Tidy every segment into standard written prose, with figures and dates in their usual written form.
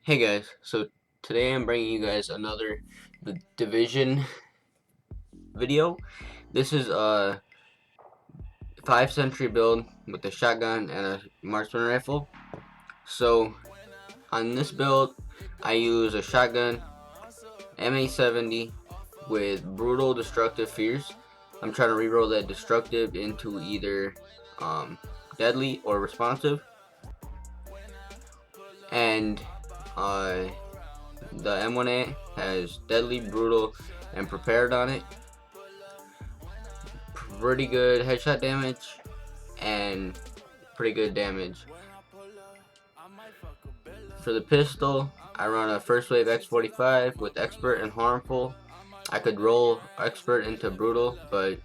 Hey guys, so today I'm bringing you guys another Division video. This is a 5 Sentry build with a shotgun and a marksman rifle. So on this build I use a shotgun, MA70 with brutal destructive fierce. I'm trying to reroll that destructive into either deadly or responsive, and uh, the M1A has deadly, brutal, and prepared on it. Pretty good headshot damage and pretty good damage. For the pistol, I run a first wave X45 with expert and harmful. I could roll expert into brutal, but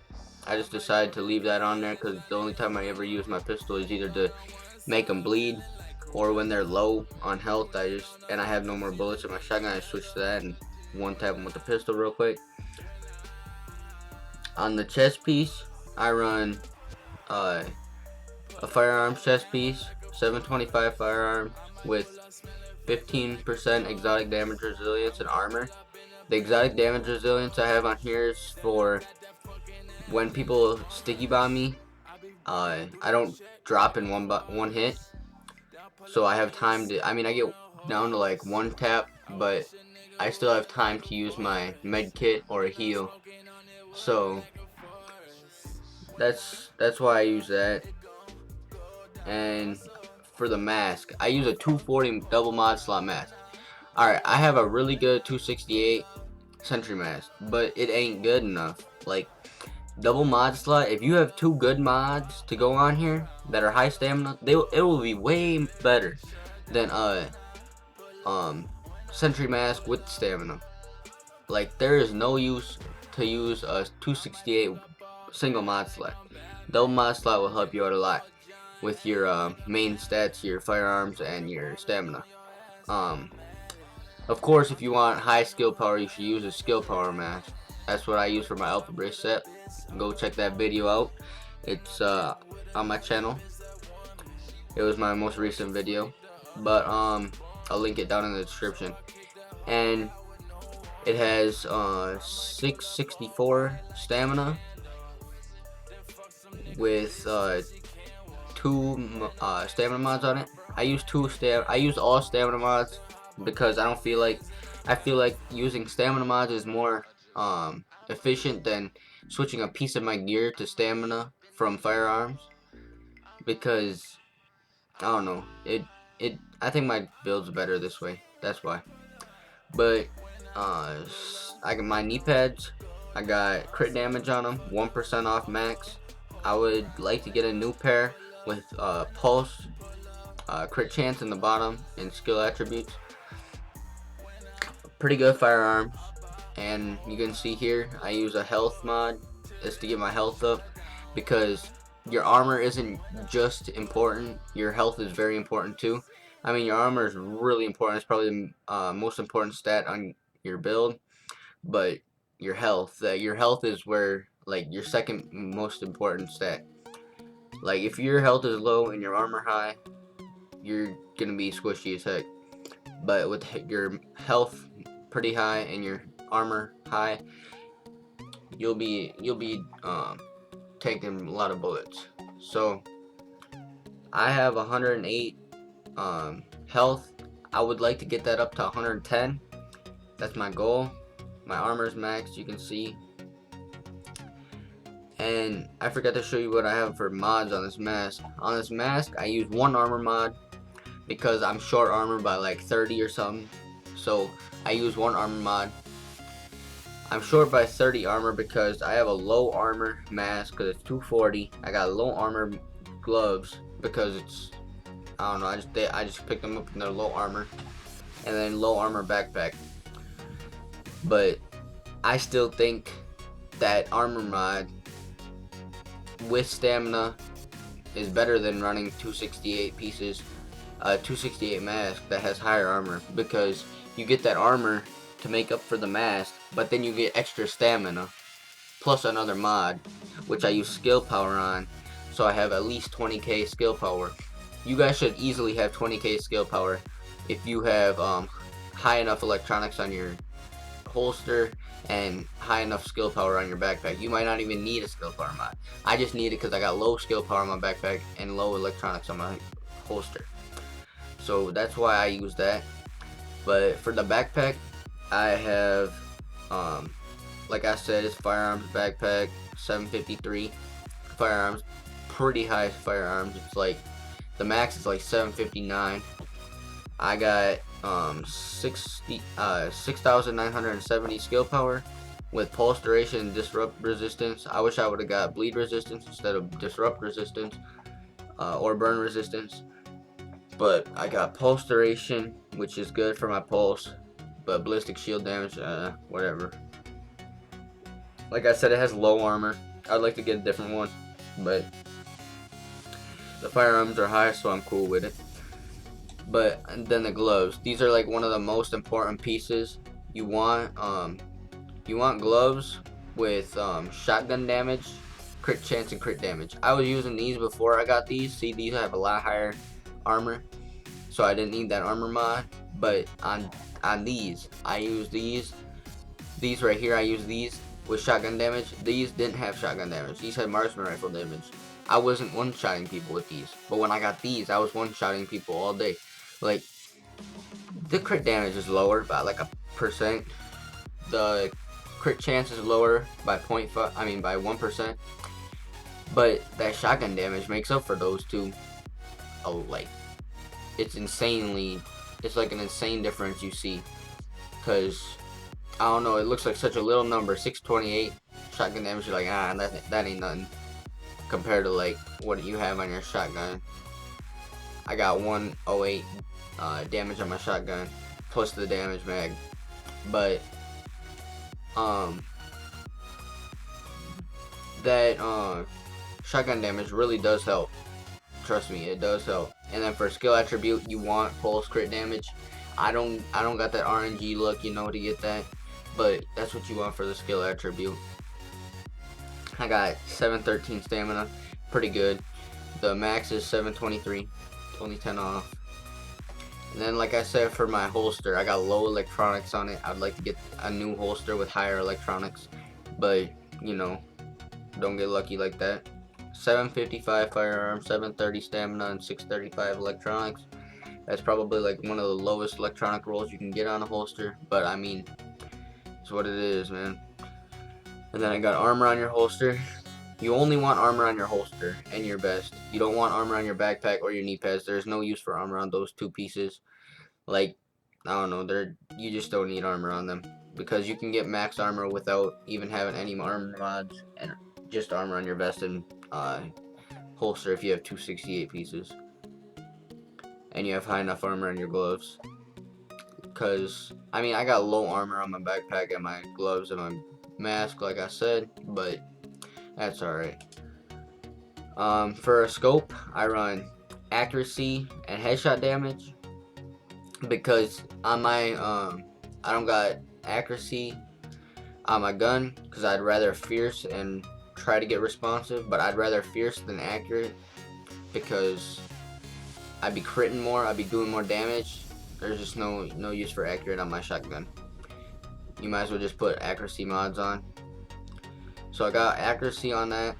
I just decided to leave that on there because the only time I ever use my pistol is either to make them bleed or when they're low on health. I have no more bullets in my shotgun. I switch to that and one tap them with the pistol real quick. On the chest piece, I run a firearms chest piece, 725 firearms with 15% exotic damage resilience and armor. The exotic damage resilience I have on here is for when people sticky bomb me. I don't drop in one hit, so I have time to. I get down to like one tap, but I still have time to use my med kit or a heal. So that's why I use that. And for the mask, I use a 240 double mod slot mask. Alright, I have a really good 268 Sentry mask, but it ain't good enough. Like, double mod slot, if you have two good mods to go on here that are high stamina, it will be way better than Sentry mask with stamina. Like, there is no use to use a 268 single mod slot. Double mod slot will help you out a lot with your main stats, your firearms, and your stamina. Of course, if you want high skill power, you should use a skill power mask. That's what I use for my Alpha Brace set. Go check that video out. It's on my channel. It was my most recent video, but I'll link it down in the description. And it has 664 stamina with two stamina mods on it. I use all stamina mods because I feel like using stamina mods is more efficient than switching a piece of my gear to stamina from firearms, because I don't know, I think my build's better this way. That's why. But I got my knee pads. I got crit damage on them, 1% off max. I would like to get a new pair with pulse, crit chance in the bottom, and skill attributes. Pretty good firearms. And you can see here I use a health mod just to get my health up, because your armor isn't just important, your health is very important too. Your armor is really important. It's probably the most important stat on your build, but your health is where, like, your second most important stat. Like, if your health is low and your armor high, you're gonna be squishy as heck. But with your health pretty high and your armor high, you'll be taking a lot of bullets. So I have 108 health. I would like to get that up to 110. That's my goal. My armor's maxed, you can see. And I forgot to show you what I have for mods on this mask. On this mask, I use one armor mod because I'm short armor by like 30 or something. So I use one armor mod. I'm short by 30 armor because I have a low armor mask because it's 240. I got low armor gloves because it's, I don't know, I just picked them up and they're low armor. And then low armor backpack. But I still think that armor mod with stamina is better than running 268 pieces, 268 mask that has higher armor, because you get that armor to make up for the mask, but then you get extra stamina plus another mod, which I use skill power on, so I have at least 20k skill power. You guys should easily have 20k skill power if you have high enough electronics on your holster and high enough skill power on your backpack. You might not even need a skill power mod. I just need it because I got low skill power on my backpack and low electronics on my holster. So that's why I use that. But for the backpack, I have, like I said, it's firearms backpack, 753 firearms, pretty high firearms. It's like the max is like 759. I got 6,970 skill power with pulse duration and disrupt resistance. I wish I would have got bleed resistance instead of disrupt resistance or burn resistance. But I got pulse duration, which is good for my pulse, but ballistic shield damage, whatever. Like I said, it has low armor. I'd like to get a different one, but the firearms are high, so I'm cool with it. But then the gloves. These are like one of the most important pieces. You want gloves with shotgun damage, crit chance, and crit damage. I was using these before I got these. See, these have a lot higher armor, so I didn't need that armor mod. But on these, I use these right here. I use these with shotgun damage. These didn't have shotgun damage. These had marksman rifle damage. I wasn't one-shotting people with these, but when I got these, I was one-shotting people all day. Like, the crit damage is lower by like 1%. The crit chance is lower by 0.5. I mean by 1%. But that shotgun damage makes up for those two. Oh, like, it's like an insane difference you see. Cause I don't know, it looks like such a little number, 628 shotgun damage. You're like, that ain't nothing compared to like what you have on your shotgun. I got 108 damage on my shotgun plus the damage mag, but that shotgun damage really does help. Trust me, it does help. And then for skill attribute, you want pulse crit damage. I don't got that RNG look, to get that, but that's what you want for the skill attribute. I got 713 stamina, pretty good. The max is 723, only 10 off. And then, like I said, for my holster, I got low electronics on it. I'd like to get a new holster with higher electronics, but don't get lucky like that. 755 firearm, 730 stamina, and 635 electronics. That's probably like one of the lowest electronic rolls you can get on a holster, but I mean, it's what it is, man. And then I got armor on your holster. You only want armor on your holster and your vest. You don't want armor on your backpack or your knee pads. There's no use for armor on those two pieces. Like, I don't know, you just don't need armor on them, because you can get max armor without even having any armor mods, and just armor on your vest and holster if you have 268 pieces and you have high enough armor on your gloves. Because I mean, I got low armor on my backpack and my gloves and my mask, like I said, but that's alright. For a scope, I run accuracy and headshot damage, because on my I don't got accuracy on my gun because I'd rather fierce and try to get responsive, but I'd rather fierce than accurate because I'd be critting more, I'd be doing more damage. There's just no use for accurate on my shotgun. You might as well just put accuracy mods on. So I got accuracy on that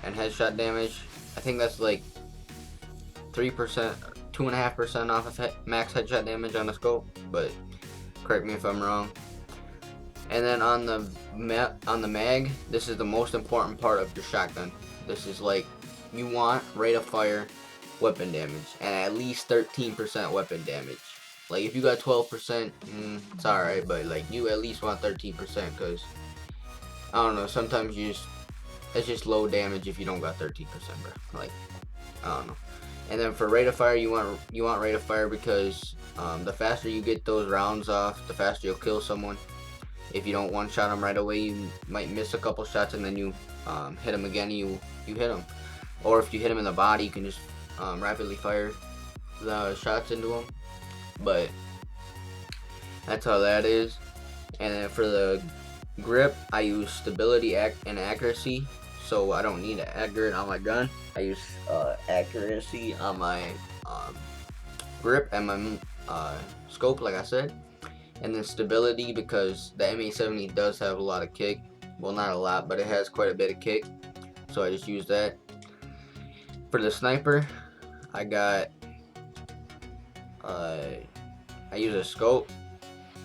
and headshot damage. I think that's like 3%, 2.5% off of max headshot damage on the scope, but correct me if I'm wrong. And then on the mag, this is the most important part of your shotgun. This is like, you want rate of fire, weapon damage, and at least 13% weapon damage. Like, if you got 12%, it's alright, but like, you at least want 13%, because I don't know, sometimes it's just low damage if you don't got 13%, bro. Like, I don't know. And then for rate of fire, you want rate of fire because the faster you get those rounds off, the faster you'll kill someone. If you don't one-shot them right away, you might miss a couple shots, and then you hit them again, you hit them. Or if you hit them in the body, you can just rapidly fire the shots into them. But that's how that is. And then for the grip, I use stability and accuracy, so I don't need accurate on my gun. I use accuracy on my grip and scope, like I said, and then stability because the M870 does have a lot of kick. Well, not a lot, but it has quite a bit of kick, so I just use that. For the sniper, I got I use a scope,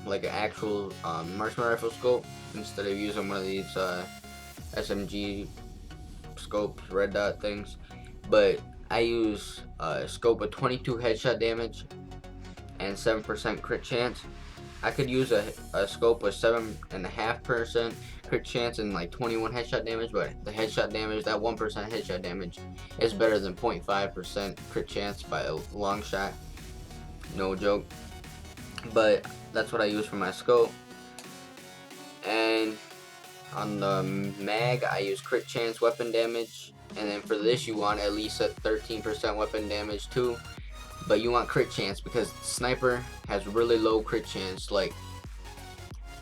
like an actual marksman rifle scope, instead of using one of these SMG scopes, red dot things. But I use a scope with 22 headshot damage and 7% crit chance. I could use a scope with 7.5% crit chance and like 21 headshot damage, but the headshot damage, that 1% headshot damage, is better than 0.5% crit chance by a long shot. No joke. But that's what I use for my scope. And on the mag, I use crit chance, weapon damage, and then for this you want at least at 13% weapon damage too. But you want crit chance because sniper has really low crit chance, like,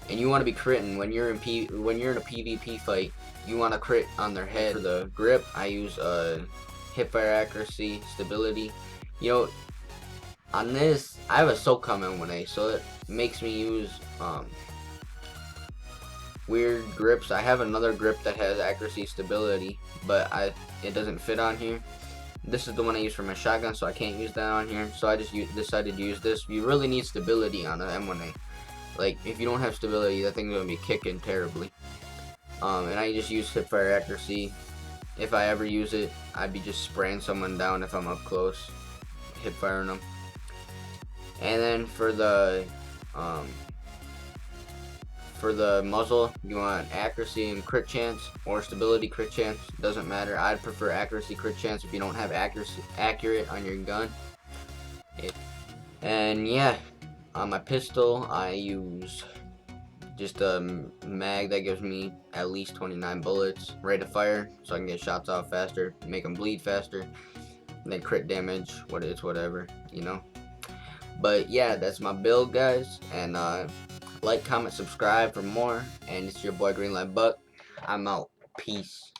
and you want to be critting when you're in a PvP fight. You want to crit on their head. For the grip, I use hipfire accuracy, stability. You know, on this I have a soak comment 1A, so it makes me use weird grips. I have another grip that has accuracy, stability, but it doesn't fit on here. This is the one I use for my shotgun, so I can't use that on here. So I just decided to use this. You really need stability on an M1A. Like, if you don't have stability, that thing's gonna be kicking terribly. And I just use hipfire accuracy. If I ever use it, I'd be just spraying someone down if I'm up close, hipfiring them. And then for the muzzle, you want accuracy and crit chance, or stability crit chance, doesn't matter. I'd prefer accuracy crit chance if you don't have accurate on your gun. And yeah, on my pistol I use just a mag that gives me at least 29 bullets, rate of fire, so I can get shots off faster, make them bleed faster, and then crit damage, whatever, you know. But yeah, that's my build, guys, and like, comment, subscribe for more, and it's your boy Greenlight Buck. I'm out. Peace.